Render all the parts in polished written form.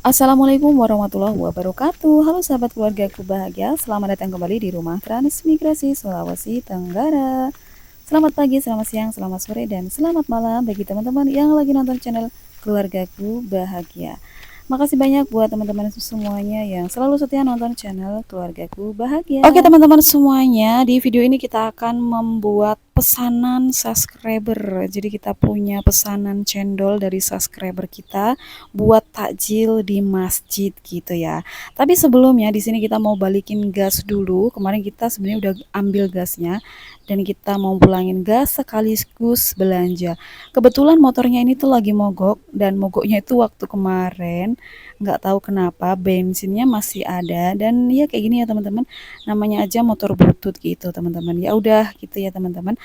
Assalamualaikum warahmatullahi wabarakatuh. Halo sahabat keluargaku bahagia, selamat datang kembali di rumah Transmigrasi Sulawesi Tenggara. Selamat pagi, selamat siang, selamat sore, dan selamat malam bagi teman-teman yang lagi nonton channel Keluargaku Bahagia. Makasih banyak buat teman-teman semuanya yang selalu setia nonton channel Keluargaku Bahagia. Oke teman-teman semuanya, di video ini kita akan membuat pesanan subscriber. Jadi kita punya pesanan cendol dari subscriber kita buat takjil di masjid gitu ya. Tapi sebelumnya di sini kita mau balikin gas dulu. Kemarin kita sebenarnya udah ambil gasnya dan kita mau pulangin gas sekaligus belanja. Kebetulan motornya ini tuh lagi mogok, dan mogoknya itu waktu kemarin nggak tahu kenapa bensinnya masih ada. Dan ya kayak gini ya teman-teman, namanya aja motor butut gitu teman-teman. Ya udah gitu ya teman-teman.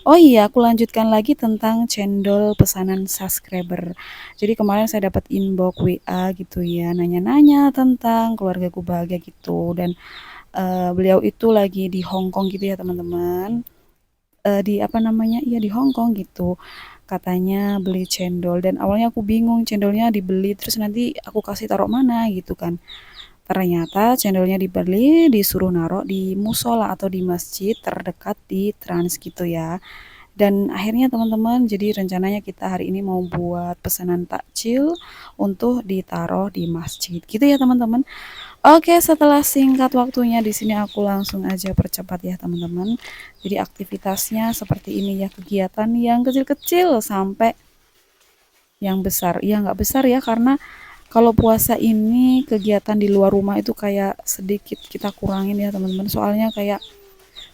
Oh iya, aku lanjutkan lagi tentang cendol pesanan subscriber. Jadi kemarin saya dapat inbox WA gitu ya, nanya-nanya tentang keluargaku bahagia gitu. Dan beliau itu lagi di Hong Kong gitu ya teman-teman. Di apa namanya, iya di Hong Kong gitu. Katanya beli cendol, dan awalnya aku bingung cendolnya dibeli terus nanti aku kasih taruh mana gitu kan. Ternyata cendolnya dibeli, disuruh naruh di musola atau di masjid terdekat di Trans gitu ya. Dan akhirnya teman-teman, jadi rencananya kita hari ini mau buat pesanan takjil untuk ditaruh di masjid gitu ya teman-teman. Oke, setelah singkat waktunya di sini aku langsung aja percepat ya teman-teman. Jadi aktivitasnya seperti ini ya, kegiatan yang kecil-kecil sampai yang besar. Ya nggak besar ya, karena kalau puasa ini kegiatan di luar rumah itu kayak sedikit kita kurangin ya teman-teman. Soalnya kayak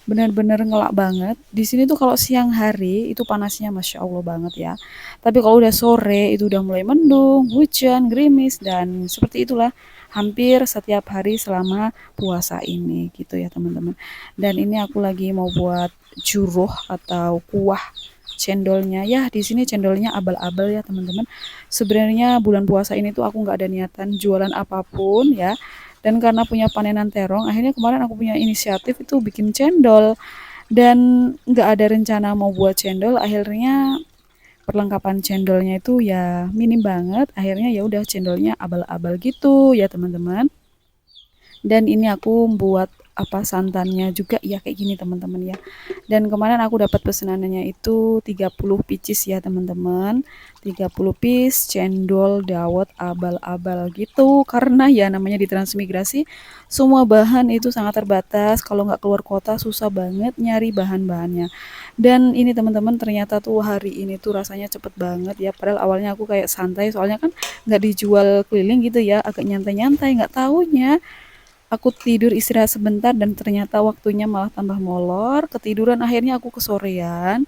bener-bener ngelak banget. Di sini tuh kalau siang hari itu panasnya Masya Allah banget ya. Tapi kalau udah sore itu udah mulai mendung, hujan, gerimis, dan seperti itulah hampir setiap hari selama puasa ini gitu ya teman-teman. Dan ini aku lagi mau buat juruh atau kuah cendolnya. Ya di sini cendolnya abal-abal ya teman-teman. Sebenarnya bulan puasa ini tuh aku nggak ada niatan jualan apapun ya. Dan karena punya panenan terong, akhirnya kemarin aku punya inisiatif itu bikin cendol. Dan nggak ada rencana mau buat cendol, akhirnya perlengkapan cendolnya itu ya minim banget. Akhirnya ya udah cendolnya abal-abal gitu ya teman-teman. Dan ini aku buat apa santannya juga ya kayak gini teman-teman ya. Dan kemarin aku dapat pesanannya itu 30 pieces ya teman-teman. 30 piece cendol dawet abal-abal gitu, karena ya namanya di transmigrasi semua bahan itu sangat terbatas. Kalau nggak keluar kota susah banget nyari bahan-bahannya. Dan ini teman-teman, ternyata tuh hari ini tuh rasanya cepet banget ya, padahal awalnya aku kayak santai soalnya kan nggak dijual keliling gitu ya, agak nyantai-nyantai. Nggak taunya aku tidur istirahat sebentar dan ternyata waktunya malah tambah molor, ketiduran akhirnya aku kesorean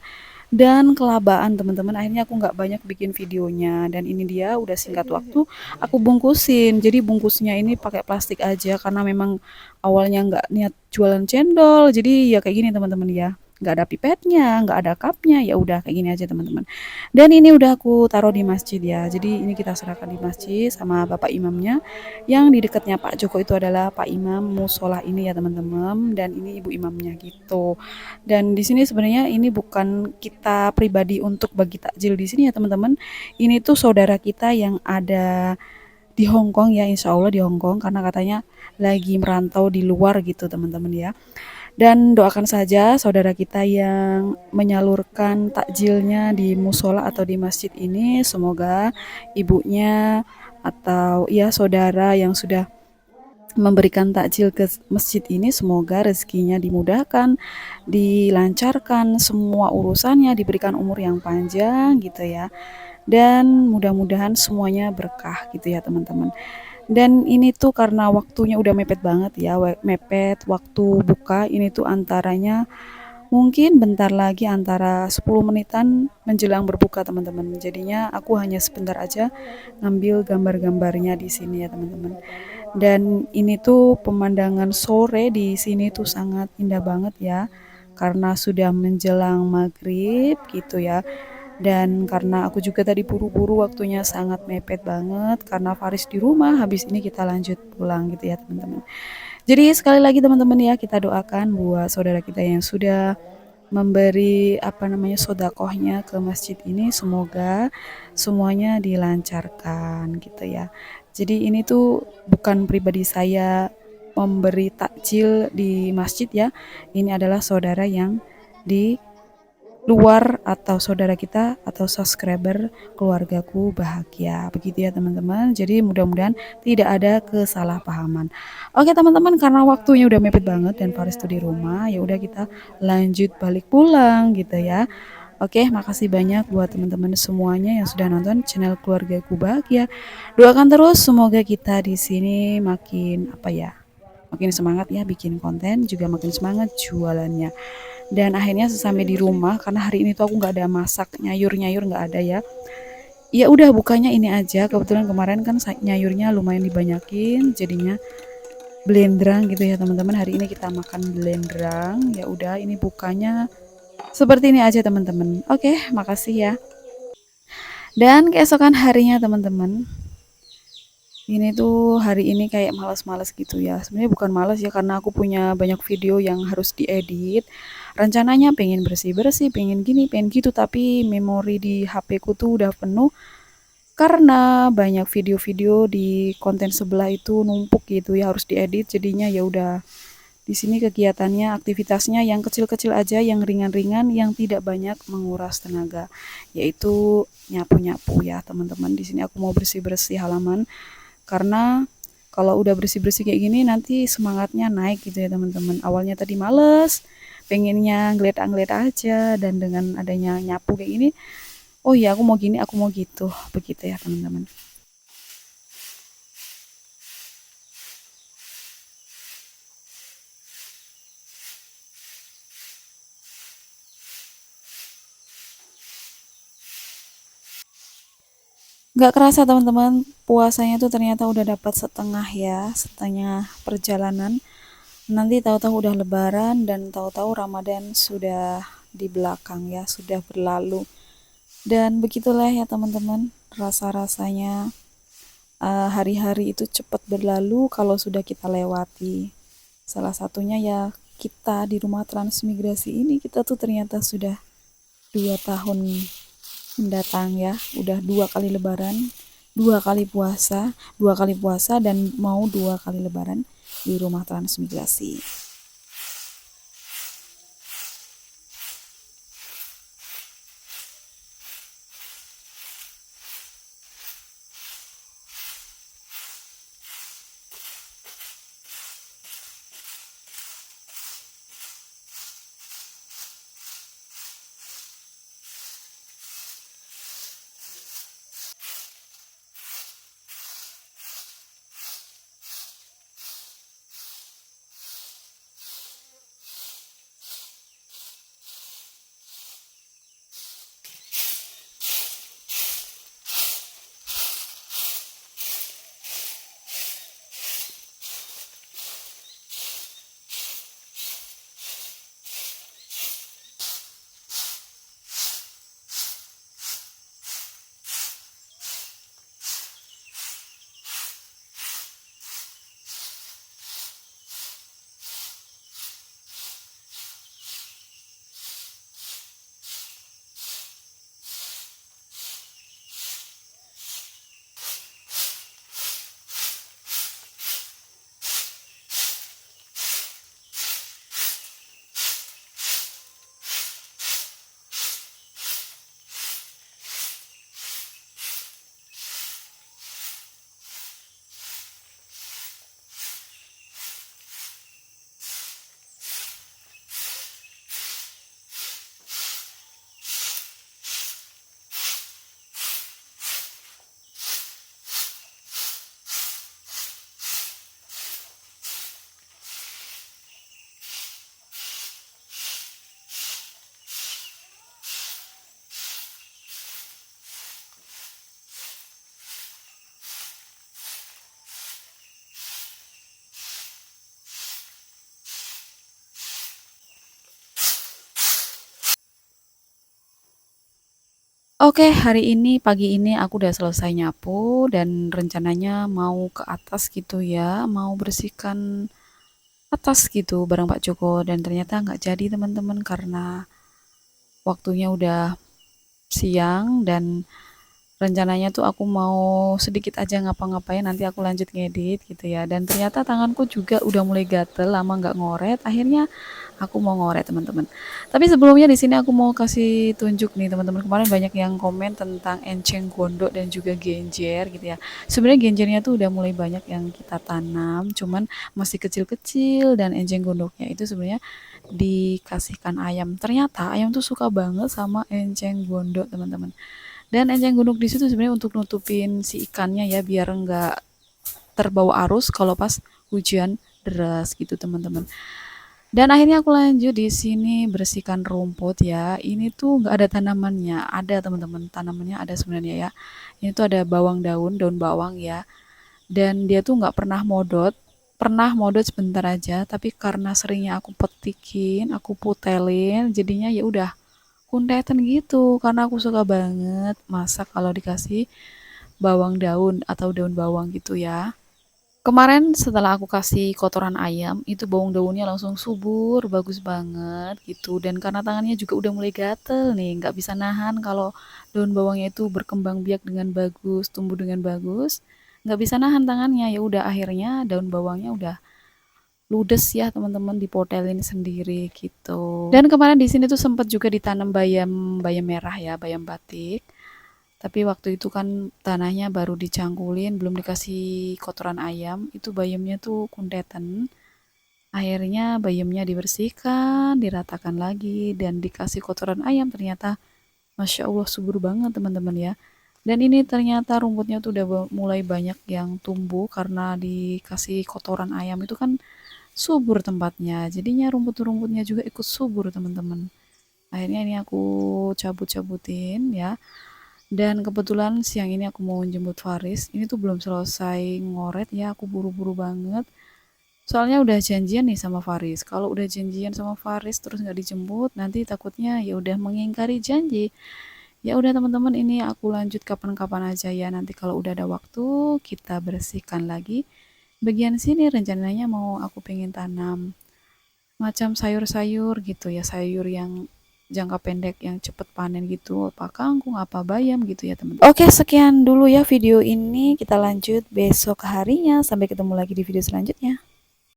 dan kelabaan teman-teman. Akhirnya aku nggak banyak bikin videonya, dan ini dia udah singkat waktu aku bungkusin. Jadi bungkusnya ini pakai plastik aja karena memang awalnya nggak niat jualan cendol. Jadi ya kayak gini teman-teman ya. Nggak ada pipetnya, nggak ada cupnya, ya udah kayak gini aja teman-teman. Dan ini udah aku taruh di masjid ya. Jadi ini kita serahkan di masjid sama bapak imamnya. Yang di dekatnya Pak Joko itu adalah Pak Imam musola ini ya teman-teman. Dan ini ibu imamnya gitu. Dan di sini sebenarnya ini bukan kita pribadi untuk bagi takjil di sini ya teman-teman. Ini tuh saudara kita yang ada di Hong Kong ya, insya Allah di Hong Kong, karena katanya lagi merantau di luar gitu teman-teman ya. Dan doakan saja saudara kita yang menyalurkan takjilnya di musola atau di masjid ini, semoga ibunya atau ya saudara yang sudah memberikan takjil ke masjid ini semoga rezekinya dimudahkan, dilancarkan semua urusannya, diberikan umur yang panjang gitu ya. Dan mudah-mudahan semuanya berkah gitu ya teman-teman. Dan ini tuh karena waktunya udah mepet banget ya, mepet waktu buka ini tuh antaranya mungkin bentar lagi antara 10 menitan menjelang berbuka teman-teman. Jadinya aku hanya sebentar aja ngambil gambar-gambarnya di sini ya teman-teman. Dan ini tuh pemandangan sore di sini tuh sangat indah banget ya. Karena sudah menjelang maghrib gitu ya. Dan karena aku juga tadi buru-buru waktunya sangat mepet banget karena Faris di rumah, habis ini kita lanjut pulang gitu ya teman-teman. Jadi sekali lagi teman-teman ya kita doakan buat saudara kita yang sudah memberi apa namanya sodakohnya ke masjid ini semoga semuanya dilancarkan gitu ya. Jadi ini tuh bukan pribadi saya memberi takjil di masjid ya. Ini adalah saudara yang di luar atau saudara kita atau subscriber keluargaku bahagia. Begitu ya teman-teman. Jadi mudah-mudahan tidak ada kesalahpahaman. Oke teman-teman, karena waktunya udah mepet banget dan Faris tuh di rumah, ya udah kita lanjut balik pulang gitu ya. Oke, makasih banyak buat teman-teman semuanya yang sudah nonton channel keluargaku bahagia. Doakan terus semoga kita di sini makin apa ya? Makin semangat ya bikin konten, juga makin semangat jualannya. Dan akhirnya sesampai di rumah karena hari ini tuh aku nggak ada masak nyayur-nyayur, nggak ada ya. Ya udah bukanya ini aja. Kebetulan kemarin kan nyayurnya lumayan dibanyakin, jadinya blendrang gitu ya teman-teman. Hari ini kita makan blendrang. Ya udah ini bukanya seperti ini aja teman-teman. Oke, makasih ya. Dan keesokan harinya teman-teman, ini tuh hari ini kayak malas-malas gitu ya. Sebenarnya bukan malas ya karena aku punya banyak video yang harus diedit. Rencananya pengen bersih-bersih, pengen gini, pengen gitu, tapi memori di HP ku tuh udah penuh karena banyak video-video di konten sebelah itu numpuk gitu ya harus diedit. Jadinya ya udah di sini kegiatannya, aktivitasnya yang kecil-kecil aja, yang ringan-ringan, yang tidak banyak menguras tenaga, yaitu nyapu-nyapu ya teman-teman. Di sini aku mau bersih-bersih halaman karena kalau udah bersih-bersih kayak gini nanti semangatnya naik gitu ya teman-teman. Awalnya tadi males, pengennya ngeliat-ngeliat aja dan dengan adanya nyapu kayak gini, oh iya aku mau gini, aku mau gitu, begitu ya teman-teman. Gak kerasa teman-teman, puasanya tuh ternyata udah dapat setengah ya, setengah perjalanan. Nanti tahu-tahu udah lebaran dan tahu-tahu Ramadan sudah di belakang ya, sudah berlalu. Dan begitulah ya teman-teman, rasa-rasanya hari-hari itu cepat berlalu kalau sudah kita lewati. Salah satunya ya kita di rumah transmigrasi ini kita tuh ternyata sudah 2 tahun mendatang ya, udah 2 kali lebaran, 2 kali puasa dan mau 2 kali lebaran di rumah transmigrasi. Oke, hari ini pagi ini aku udah selesai nyapu dan rencananya mau ke atas gitu ya, mau bersihkan atas gitu bareng Pak Joko dan ternyata nggak jadi teman-teman karena waktunya udah siang dan rencananya tuh aku mau sedikit aja ngapa-ngapain nanti aku lanjut ngedit gitu ya dan ternyata tanganku juga udah mulai gatel lama nggak ngoret akhirnya aku mau ngoret teman-teman tapi sebelumnya di sini aku mau kasih tunjuk nih teman-teman kemarin banyak yang komen tentang enceng gondok dan juga genjer gitu ya sebenarnya genjernya tuh udah mulai banyak yang kita tanam cuman masih kecil-kecil dan enceng gondoknya itu sebenarnya dikasihkan ayam ternyata ayam tuh suka banget sama enceng gondok teman-teman dan enceng gondok di situ sebenarnya untuk nutupin si ikannya ya biar enggak terbawa arus kalau pas hujan deras gitu teman-teman. Dan akhirnya aku lanjut di sini bersihkan rumput ya. Ini tuh nggak ada tanamannya, ada teman-teman tanamannya ada sebenarnya ya. Ini tuh ada bawang daun bawang ya. Dan dia tuh nggak pernah modot sebentar aja. Tapi karena seringnya aku petikin, aku putelin, jadinya ya udah kuntetan gitu karena aku suka banget masak kalau dikasih bawang daun atau daun bawang gitu ya. Kemarin setelah aku kasih kotoran ayam, itu bawang daunnya langsung subur, bagus banget gitu. Dan karena tangannya juga udah mulai gatel nih, nggak bisa nahan kalau daun bawangnya itu berkembang biak dengan bagus, tumbuh dengan bagus. Nggak bisa nahan tangannya, ya udah akhirnya daun bawangnya udah ludes ya teman-teman dipotelin sendiri gitu. Dan kemarin di sini tuh sempat juga ditanam bayam bayam merah ya, bayam batik. Tapi waktu itu kan tanahnya baru dicangkulin, belum dikasih kotoran ayam, itu bayamnya tuh kuntetan. Akhirnya bayamnya dibersihkan, diratakan lagi, dan dikasih kotoran ayam ternyata Masya Allah subur banget teman-teman ya. Dan ini ternyata rumputnya tuh udah mulai banyak yang tumbuh karena dikasih kotoran ayam itu kan subur tempatnya. Jadinya rumput-rumputnya juga ikut subur teman-teman. Akhirnya ini aku cabut-cabutin ya. Dan kebetulan siang ini aku mau jemput Faris. Ini tuh belum selesai ngoret ya, aku buru-buru banget. Soalnya udah janjian nih sama Faris. Kalau udah janjian sama Faris terus nggak dijemput, nanti takutnya ya udah mengingkari janji. Ya udah teman-teman, ini aku lanjut kapan-kapan aja ya. Nanti kalau udah ada waktu, kita bersihkan lagi. Bagian sini rencananya mau aku pengen tanam macam sayur-sayur gitu ya, sayur yang jangka pendek yang cepet panen gitu, apa kangkung, apa bayam gitu ya teman-teman. Oke, sekian dulu ya video ini, kita lanjut besok harinya, sampai ketemu lagi di video selanjutnya.